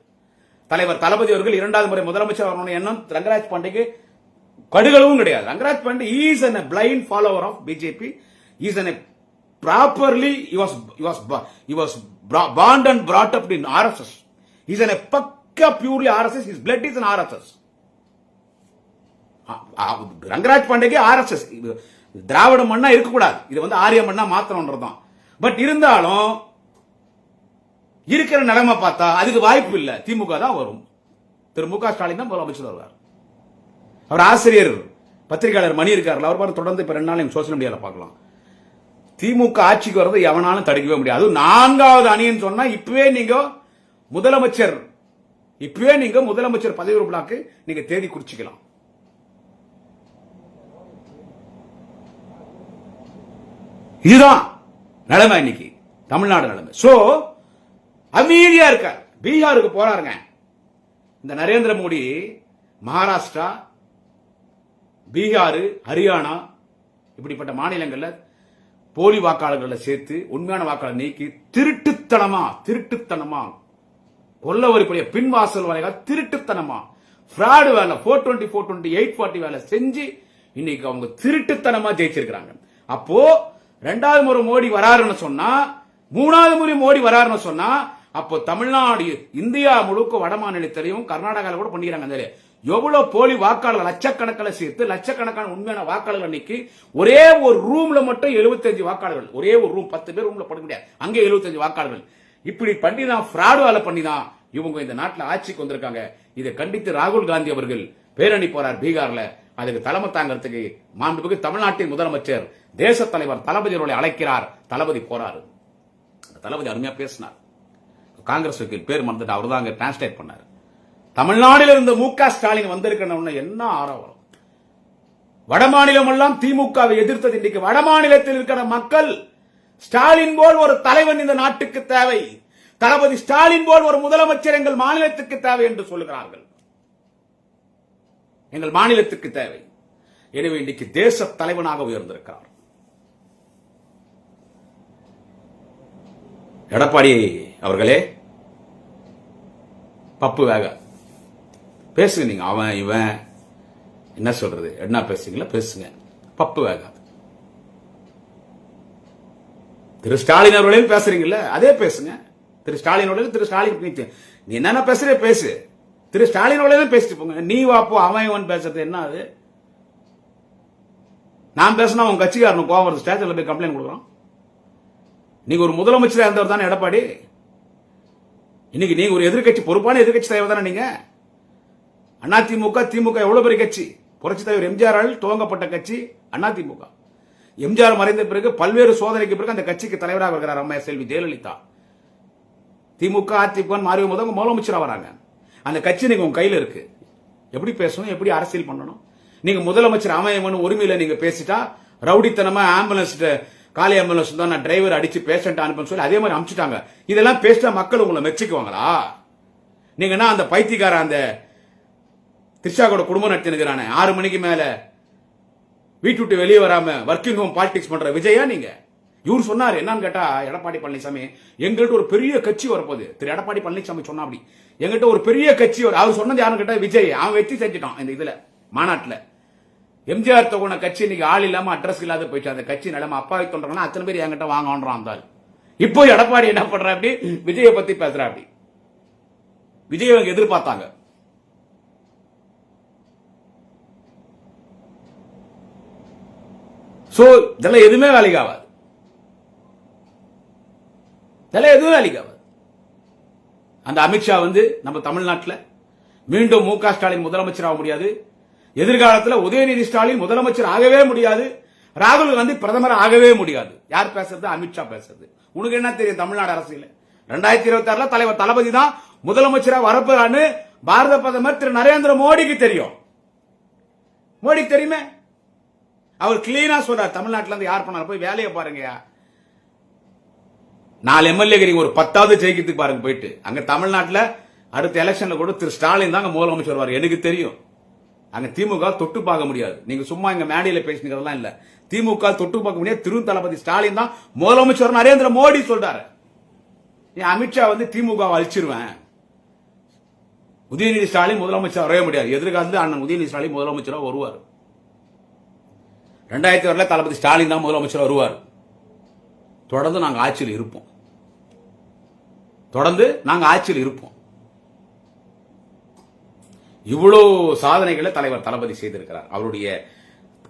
தலைவர் தளபதி அவர்கள் 2வது முறை முதலமைச்சர் வரணும்னு எண்ணம் ரங்கராஜ் பாண்டேக்கு கடுகளவும் கிடையாது. Rangaraj Pandey is a blind follower of BJP. He is properly he was born and brought up in RSS. He is a pakka purely RSS. His blood is an RSS. Rangaraj பாண்டேக்கு RSS திராவிட மண்ணா இருக்கக்கூடாது. இது ஆரிய மண்ணா மாத்தணும்ன்றதுதான். பட் இருந்தாலும் இருக்கிற நிலைமை பார்த்தா அதுக்கு வாய்ப்பு இல்ல. திமுக தான் வரும். திரு மு க ஸ்டாலின் தான் முதலமைச்சர் வருவார். அவர் ஆசிரியர் பத்திரிகையாளர் மணி இருக்காரு. அவர் பாரு தொடர்ந்து இப்ப 2 நாள் சோசியல் மீடியால பார்க்கலாம். திமுக ஆட்சிக்கு வரது எவனாலும் தடுக்கவே முடியாது. 4வது அணின்னு சொன்னா இப்பவே நீங்க முதலமைச்சர் பதவி உறுப்பினருக்கு நீங்க தேதி குறிச்சிக்கலாம். இதுதான் நிலைமை இன்னைக்கு தமிழ்நாடு நிலைமை. சோ அமைதியா இருக்கார். பீகாருக்கு போறாருங்க. இந்த நரேந்திர மோடி மகாராஷ்டிரா, பீகார், ஹரியானா இப்படிப்பட்ட மாநிலங்கள்ல போலி வாக்காளர்களை சேர்த்து உண்மையான வாக்காளர் நீக்கி திருட்டுத்தனமா கொல்ல வரிப்படைய பின்வாசல் வரையா திருட்டுத்தனமா பிராடு வேலை 420, 420, 840 வேலை செஞ்சு இன்னைக்கு அவங்க திருட்டுத்தனமா ஜெயிச்சிருக்காங்க. அப்போ 2வது முறை மோடி வராருன்னு சொன்னா, 3வது முறை மோடி வராருன்னு சொன்னா, அப்போ தமிழ்நாடு இந்தியா முழுக்க வட மாநிலத்திலையும் கர்நாடகால கூட பண்ணிக்கிறாங்க. எவ்வளவு போலி வாக்காளர்கள் லட்சக்கணக்கில் சேர்த்து லட்சக்கணக்கான உண்மையான வாக்காளர்கள் அன்னைக்கு ஒரே ஒரு ரூம்ல மட்டும் 75 வாக்காளர்கள். ஒரே ஒரு ரூம் 10 பேர் ரூம்ல போட முடியாது. அங்கே 75 வாக்காளர்கள். இப்படி பண்ணிதான் பிராடு வேலை பண்ணிதான் இவங்க இந்த நாட்டில் ஆட்சிக்கு வந்திருக்காங்க. இதை கண்டித்து ராகுல் காந்தி அவர்கள் பேரணி போறார் பீகார்ல. அதுக்கு தலைமை தாங்கிறதுக்கு மாண்புமிகு தமிழ்நாட்டின் முதலமைச்சர் தேச தலைவர் தளபதி அவர்களை அழைக்கிறார். தளபதி போறாரு. தளபதி அருமையா பேசினார். காங்கிரஸ் பேர் மறந்துட்டு அவர் தான் டிரான்ஸ்லேட் பண்ணார். தமிழ்நாட்டில் இருந்து மு க ஸ்டாலின் வந்திருக்கணும். என்ன ஆரவம். வட மாநிலம் எல்லாம் திமுகவை எதிர்த்தது. இன்னைக்கு வட மாநிலத்தில் இருக்கிற மக்கள் ஸ்டாலின் போல் ஒரு தலைவன் இந்த நாட்டுக்கு தேவை, தளபதி ஸ்டாலின் போல் ஒரு முதலமைச்சர் எங்கள் மாநிலத்துக்கு தேவை என்று சொல்லுகிறார்கள். எங்கள் மாநிலத்துக்கு தேவை. எனவே இன்றைக்கு தேச தலைவனாக உயர்ந்திருக்கிறார். எடப்பாடி அவர்களே, பப்பு வேக பேசுங்க. நீங்க அவன் இவன் என்ன சொல்றது, என்ன பேசுங்களா பேசுங்க. பப்பு வேகாது. திரு ஸ்டாலின் அவர்களையும் பேசுறீங்கல்ல, அதே பேசுங்க. திரு ஸ்டாலின் அவர்கள், திரு ஸ்டாலின் நீ என்னென்ன பேசுற பேசு. திரு ஸ்டாலின் அவர்களே பேசிட்டு போங்க. நீ வாப்போ அவன் பேசுறது என்ன? அது நான் பேசினா உங்க கட்சிக்காரனு கோவம் வருது, ஸ்டேஷன்ல போய் கம்ப்ளைண்ட் கொடுக்குறோம். நீங்க ஒரு முதலமைச்சராக இருந்தவர் தானே எடப்பாடி. இன்னைக்கு நீங்க ஒரு எதிர்கட்சி, பொறுப்பான எதிர்கட்சி தலைவர் தானே நீங்க. அதிமுக திமுக எவ்வளவு பெரிய கட்சி, புரட்சி தலைவர் எம்ஜிஆர் துவங்கப்பட்ட கட்சி அதிமுக. எம்ஜிஆர் மறைந்த பிறகு பல்வேறு சோதனைக்கு பிறகு அந்த கட்சிக்கு தலைவராக இருக்கிறார் அம்மா செல்வி ஜெயலலிதா. திமுக அதிமுக மாறி முதல் முதலமைச்சராக வராங்க. அந்த கட்சி நீங்க உங்க கையில இருக்கு. எப்படி பேசணும், எப்படி அரசியல் பண்ணணும். நீங்க முதலமைச்சர் அமையவன் உரிமையில நீங்க பேசிட்டா ரவுடித்தனமா ஆம்புலன்ஸ், காலி ஆம்புலன்ஸ் தான் நான் டிரைவர் அடிச்சு பேஷண்ட் அனுப்புன்னு சொல்லி அதே மாதிரி அனுப்பிச்சிட்டாங்க. இதெல்லாம் பேசிட்டா மக்கள் உங்களை மெச்சிக்குவாங்களா? நீங்க என்ன அந்த பைத்தியக்கார அந்த திரிஷா கூட குடும்பம் நடத்தினுக்கிறானே 6 மணிக்கு மேல வீட்டு விட்டு வெளியே வராம ஒர்க்கிங் ஹோம் பாலிடிக்ஸ் பண்ற விஜயா நீங்க? இவர் சொன்னாரு என்னன்னு கேட்டா, எடப்பாடி பழனிசாமி எங்கள்கிட்ட ஒரு பெரிய கட்சி வரப்போகுது. திரு எடப்பாடி பழனிசாமி சொன்னா அப்படி எங்கிட்ட ஒரு பெரிய கட்சி அவர் சொன்னது யாருன்னு கேட்டா விஜய். அவன் வெற்றி செஞ்சுட்டான் இந்த இதுல மாநாட்டுல. எம்ஜிஆர் தொகுன கட்சி இன்னைக்கு ஆள் இல்லாம அட்ரஸ் இல்லாத போயிட்டு அந்த கட்சி நிலைமை அப்பாவி தொண்டர்னா அத்தனை பேர் என்கிட்ட வாங்கன்றான். இப்போ எடப்பாடி என்ன பண்ற அப்படி விஜயை பத்தி பேசுற அப்படி. விஜய் அவங்க எதிர்பார்த்தாங்க. சோ இதெல்லாம் எதுவுமே வேலைக்கு ஆகாது. இதெல்லாம் எதுவும் வேலைக்கு ஆகாது. அந்த அமித்ஷா நம்ம தமிழ்நாட்டில் மீண்டும் மு க ஸ்டாலின் முதலமைச்சர் ஆக முடியாது. எதிர்காலத்தில் உதயநிதி ஸ்டாலின் முதலமைச்சர் ஆகவே முடியாது. ராகுல் காந்தி பிரதமர் ஆகவே முடியாது. யார் பேசுறது? அமித்ஷா பேசுறது. உனக்கு என்ன தெரியும் தமிழ்நாடு அரசியல்? 2026 தலைவர் தளபதி தான் முதலமைச்சராக வரப்போறான்னு பாரத பிரதமர் திரு நரேந்திர மோடிக்கு தெரியும். மோடிக்கு தெரியுமே. அவர் கிளீனா சொல்றார், தமிழ்நாட்டில் இருந்து யார் பண்ணாலும் போய் வேலையை பாருங்க. 4 எம்எல்ஏ ஒரு 10வது ஜெயிக்கிறதுக்கு பாருங்க போயிட்டு. அங்க தமிழ்நாட்டில் அடுத்த எலெக்ஷன்ல கூட திரு ஸ்டாலின் தான் முதலமைச்சர் வருவார். எனக்கு தெரியும். அங்க திமுக தொட்டு பார்க்க முடியாது. நீங்க சும்மா இங்க மேடையில பேசினதெல்லாம் இல்ல. திமுக தொட்டு பார்க்க முடியாது. திரு தளபதி ஸ்டாலின் தான் முதலமைச்சர் நரேந்திர மோடி சொல்றாரு. அமித்ஷா திமுக அழிச்சிருவேன், உதயநிதி ஸ்டாலின் முதலமைச்சர் வரவே முடியாது. எதிர்காலத்தில் அண்ணன் உதயநிதி ஸ்டாலின் முதலமைச்சராக வருவார். 2006 தளபதி ஸ்டாலின் தான் முதலமைச்சர் வருவார். தொடர்ந்து நாங்க ஆட்சியில் இருப்போம். இவ்வளவு சாதனைகளை தலைவர் தளபதி செய்திருக்கிறார். அவருடைய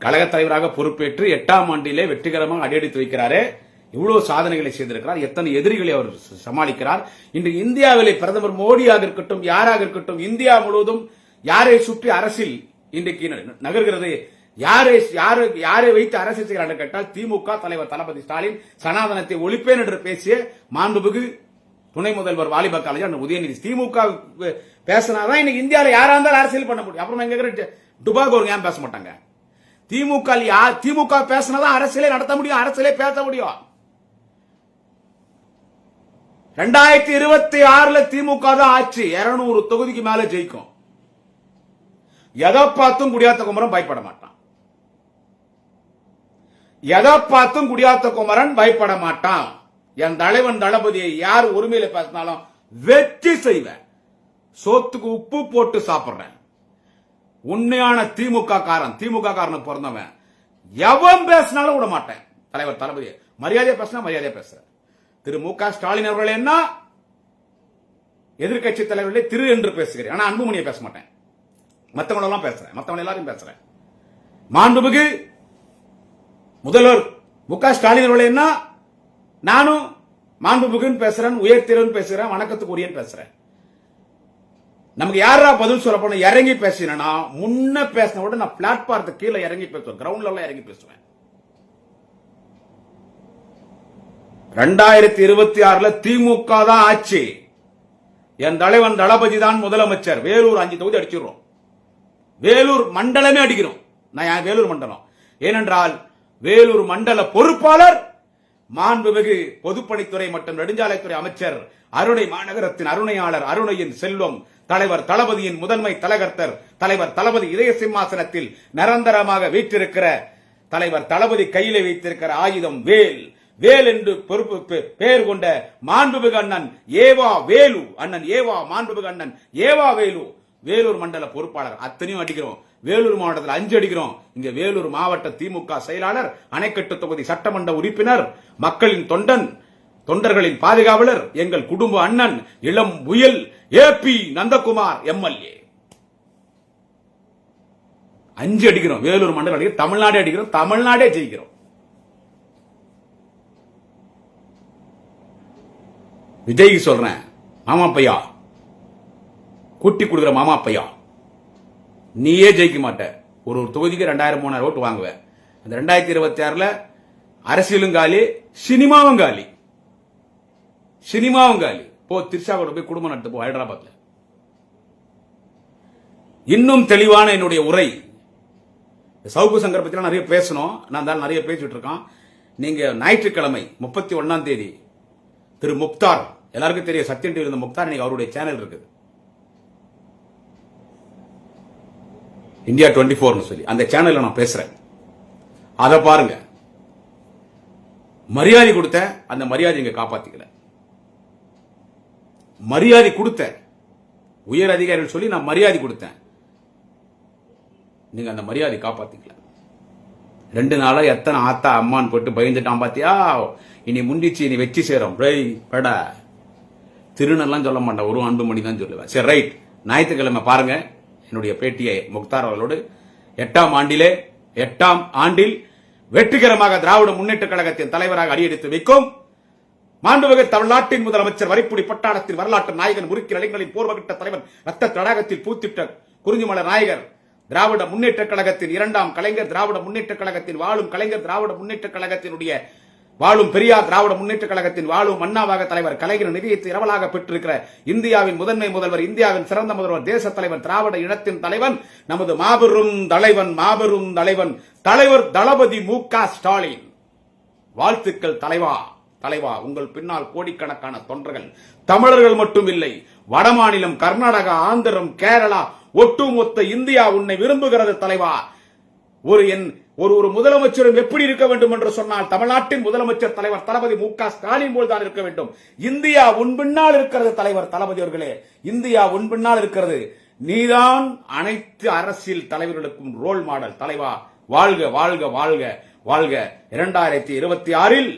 கழக தலைவராக பொறுப்பேற்று 8ஆம் ஆண்டிலே வெற்றிகரமாக அடியெடுத்து வைக்கிறாரே. இவ்வளவு சாதனைகளை செய்திருக்கிறார். எத்தனை எதிரிகளை அவர் சமாளிக்கிறார். இன்று இந்தியாவிலே பிரதமர் மோடியாக இருக்கட்டும், யாராக இருக்கட்டும், இந்தியா முழுவதும் யாரை சுற்றி அரசியல் இன்றைக்கு நகர்கிறது, யாரை வைத்து அரசியல் செய்கிறார் கேட்டால் திமுக தலைவர் தளபதி ஸ்டாலின் சனாதனத்தை ஒழிப்பேன் என்று பேசிய மாண்புமிகு துணை முதல்வர் வாலிப கலைஞர் உதயநிதி. திமுக பேசினாதான் இன்னைக்கு இந்தியாவில் யாரா இருந்தாலும் அரசியல் பண்ண முடியும். அப்புறம் எங்க டுபாகோ ஏன் பேச மாட்டாங்க? திமுக பேசினாதான் அரசியலே நடத்த முடியும், அரசியலே பேச முடியும். 2026 திமுக தான் ஆட்சி. 200 தொகுதிக்கு மேல ஜெயிக்கும். எதை பார்த்தும் குடியாத்த குமரன் பயப்பட மாட்டான். எதை பார்த்தும் குடியாத்த குமரன் பயப்பட மாட்டான். என் தலைவன் தளபதியை யார் உரிமையில பேசினாலும் வெற்றி செய்வேன். சோத்துக்கு உப்பு போட்டு சாப்பிடுறேன். உண்மையான திமுக காரனுக்கு பிறந்தவன் எவன் பேசினாலும் விட மாட்டேன். தலைவர் தளபதி மரியாதையா பேசினா மரியாதையா பேசுறேன். திரு மு க ஸ்டாலின் அவர்கள் என்ன எதிர்கட்சி தலைவர்களே திரு என்று பேசுகிறேன். ஆனா அன்புமணியை பேச மாட்டேன். மற்றவங்களெல்லாம் பேசுறேன். மற்றவங்க எல்லாரையும் பேசுறேன். மாண்புமிகு முதல்வர் மு க ஸ்டாலின் அவர்கள் என்ன நானும் மாண்புமிகுன்னு பேசுறேன், உயர்த்திறன் பேசுறேன், வணக்கத்துக்குரியன் பேசுறேன். நமக்கு யாரா பதில் சொல்ல போன இறங்கி பேசினா முன்ன பேசின விட நான் பிளாட்பாரத்துக்கு கீழே இறங்கி பேசுவேன், கிரவுண்ட்ல எல்லாம் இறங்கி பேசுவேன். 2026 திமுக தான் ஆட்சி. என் தலைவன் தளபதி தான் முதலமைச்சர். வேலூர் 5 தொகுதி அடிச்சிடுறோம். வேலூர் மண்டலமே அடிக்கிறோம். நான் வேலூர் மண்டலம் ஏனென்றால் வேலூர் மண்டல பொறுப்பாளர் மாண்புமிகு பொதுப்பணித்துறை மற்றும் நெடுஞ்சாலைத்துறை அமைச்சர், அருணை மாநகரத்தின் அருணையாளர், அருணையின் செல்வம், தலைவர் தளபதியின் முதன்மை தலகர்த்தர், தலைவர் தளபதி இதய சிம்மாசனத்தில் நிரந்தரமாக வீற்றிருக்கிற தலைவர் தளபதி கையிலே வைத்திருக்கிற ஆயுதம் வேல். வேல் என்று பொறுப்பு பெயர் கொண்ட மாண்புமிகு அண்ணன் ஏவா வேலு, அண்ணன் ஏவா மாண்புமிகு அண்ணன் ஏவா வேலு வேலூர் மண்டல பொறுப்பாளர். அத்தனையும் அடிக்கிறோம். வேலூர் மாவட்டத்தில் 5 அடிக்கிறோம். இங்க வேலூர் மாவட்ட திமுக செயலாளர், அணைக்கட்டு தொகுதி சட்டமன்ற உறுப்பினர், மக்களின் தொண்டன், தொண்டர்களின் பாதுகாவலர் எங்கள் குடும்ப அண்ணன் இளம் புயல் ஏபி நந்தகுமார் எம்எல்ஏ. 5 அடிக்கிறோம். வேலூர் மண்டலம் அடிக்கிறோம், தமிழ்நாடே அடிக்கிறோம், தமிழ்நாடே ஜெயிக்கிறோம். விஜய்க்கு சொல்றேன், மாமா பையா, கூட்டி கொடுக்குற மாமா பையா, நீயே ஜெயிக்க மாட்ட. ஒரு தொகுதிக்கு 2000-3000 ஓட்டு வாங்குவேன். அந்த 2026 அரசியலும் காலி, சினிமாவும் காலி. சினிமாவும் காலி. போ திருச்சாவோட போய் குடும்பம் நடத்து போ ஹைதராபாத்ல. இன்னும் தெளிவான என்னுடைய உரை. சவுக்கு சங்கர் பத்தி நிறைய பேசணும், நான் தான் நிறைய பேசிட்டு இருக்கோம். நீங்க ஞாயிற்றுக்கிழமை 31ஆம் தேதி திரு முக்தார், எல்லாருக்கும் தெரியும் சத்யம் டிவி இருந்த முக்தார், நீங்க அவருடைய சேனல் இருக்குது இந்தியா 24 சொல்லி, அந்த சேனல்ல நான் பேசுறேன். அதை பாருங்க. மரியாதை கொடுத்த அந்த மரியாதை இங்க காப்பாத்திக்கல. மரியாதை கொடுத்த உயர் அதிகாரிகள் சொல்லி நான் மரியாதை கொடுத்தேன். நீங்க அந்த மரியாதை காப்பாத்திக்கல. 2 நாளா எத்தனை ஆத்தா அம்மான்னு போட்டு பயந்துட்டான் பாத்தியா. இனி முண்டிச்சு, இனி வெற்றி சேரும். திருநெல்லாம் சொல்ல மாட்டேன், ஒரு அன்புமணி தான் சொல்லுவேன். சரி, ரைட். ஞாயிற்றுக்கிழமை பாருங்க என்னுடைய பேட்டியை முக்தார் அவர்களோடு. 8ஆம் ஆண்டில் வெற்றிகரமாக திராவிட முன்னேற்ற கழகத்தின் தலைவராக அடியெடுத்து வைக்கும் மாண்புமிகு தமிழ்நாட்டின் முதலமைச்சர், வரிப்புடி பட்டாளத்தின் வரலாற்று நாயகன், முறுக்கி இளைஞர்களின் போர்வகிட்ட தலைவன், ரத்த தடாகத்தில் பூத்திட்ட குறிஞ்சிமலர் நாயகர், திராவிட முன்னேற்ற கழகத்தின் 2ஆம் கலைஞர், திராவிட முன்னேற்ற கழகத்தின் வாழும் கலைஞர், திராவிட முன்னேற்ற கழகத்தினுடைய வாழும் பெரியார், திராவிட முன்னேற்ற கழகத்தின் வாழும் மன்னாவாக தலைவர், கலைஞர் நிதியத்தை இரவலாக பெற்றிருக்கிற இந்தியாவின் முதன்மை முதல்வர், இந்தியாவின் சிறந்த முதல்வர், தேச தலைவர், திராவிட இனத்தின் தலைவன், நமது மாபெரும் தலைவன், மாபெரும் தலைவன், தலைவர் தளபதி மு.க. ஸ்டாலின். வாழ்த்துக்கள் தலைவா. தலைவா, உங்கள் பின்னால் கோடிக்கணக்கான தொண்டர்கள், தமிழர்கள் மட்டும் இல்லை, வடமாநிலம், கர்நாடகா, ஆந்திரம், கேரளா, ஒட்டுமொத்த இந்தியா உன்னை விரும்புகிறது தலைவா. ஒரு முதலமைச்சரும் எப்படி இருக்க வேண்டும் என்று சொன்னால் தமிழ்நாட்டின் முதலமைச்சர் தலைவர் தளபதி மு.க. ஸ்டாலின் போல் தான் இருக்க வேண்டும். இந்தியா உன் பின்னால் இருக்கிறது தலைவர் தளபதி அவர்களே. இந்தியா உன் பின்னால் இருக்கிறது. நீதான் அனைத்து அரசியல் தலைவர்களுக்கும் ரோல் மாடல் தலைவா. வாழ்க வாழ்க வாழ்க வாழ்க. 2026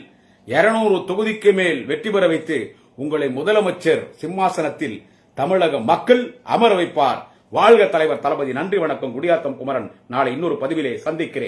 200 தொகுதிக்கு மேல் வெற்றி பெற வைத்து உங்களை முதலமைச்சர் சிம்மாசனத்தில் தமிழக மக்கள் அமர வைப்பார். வாழ்க தலைவர் தளபதி. நன்றி, வணக்கம். குடியாத்தம் குமரன். நாளை இன்னொரு பதிவிலே சந்திக்கிறேன்.